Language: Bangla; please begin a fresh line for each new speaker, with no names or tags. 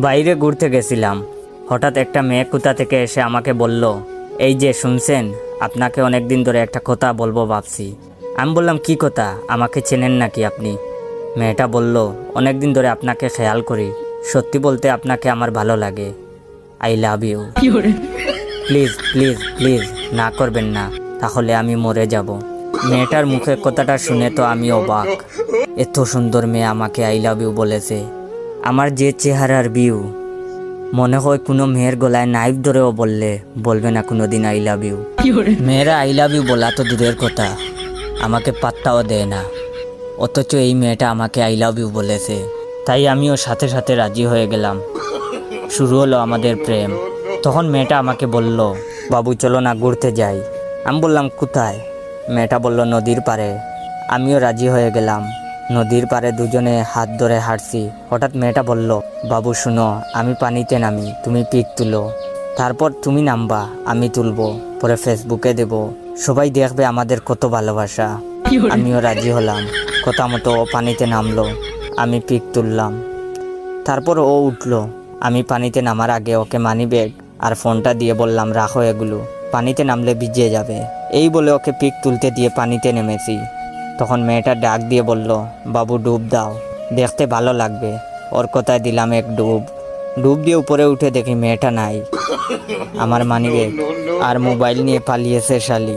বাইরে ঘুরতে গেছিলাম, হঠাৎ একটা মেয়ে কোথা থেকে এসে আমাকে বলল, এই যে শুনছেন, আপনাকে অনেক দিন ধরে একটা কথা বলবো ভাবছি। আমি বললাম, কি কথা? আমাকে চেনেন নাকি আপনি? মেয়েটা বলল, অনেক দিন ধরে আপনাকে খেয়াল করি, সত্যি বলতে আপনাকে আমার ভালো লাগে। I love you. Please please please না করবেন না, তাহলে আমি মরে যাব। মেয়েটার মুখের কথাটা শুনে তো আমি অবাক। এত সুন্দর মেয়ে আমাকে আই লাভ ইউ বলেছে। আমার যে চেহারার ভিউ, মনে হয় কোনো মেয়ের গলায় নাইফ ধরেও বলবে না কোনোদিন আই লাভ ইউ। মেয়েরা আই লাভ ইউ বলা তো দূরের কথা, আমাকে পাত্তাও দেয় না, অথচ এই মেয়েটা আমাকে আই লাভ ইউ বলেছে। তাই আমিও সাথে সাথে রাজি হয়ে গেলাম। শুরু হলো আমাদের প্রেম। তখন মেয়েটা আমাকে বলল, বাবু চলো না ঘুরতে যাই। আমি বললাম, কোথায়? মেয়েটা বলল, নদীর পাড়ে। আমিও রাজি হয়ে গেলাম। নদীর পাড়ে দুজনে হাত ধরে হাঁটছি। হঠাৎ মেয়েটা বলল, বাবু শুনো, আমি পানিতে নামি, তুমি পিক তুলো, তারপর তুমি নামবা, আমি তুলবো, পরে ফেসবুকে দেব, সবাই দেখবে আমাদের কত ভালোবাসা। আমিও রাজি হলাম। কথা মতো ও পানিতে নামলো, আমি পিক তুললাম, তারপর ও উঠলো। আমি পানিতে নামার আগে ওকে মানি ব্যাগ আর ফোনটা দিয়ে বললাম, রাখো এগুলো, পানিতে নামলে ভিজে যাবে। এই বলে ওকে পিক তুলতে দিয়ে পানিতে নেমেছি। তখন মেয়েটা ডাক দিয়ে বলল, বাবু ডুব দাও, দেখতে ভালো লাগবে। ওর কথায় দিলাম এক ডুব দিয়ে উপরে উঠে দেখি মেয়েটা নাই। আমার মানিব্যাগ আর মোবাইল নিয়ে পালিয়েছে শালি।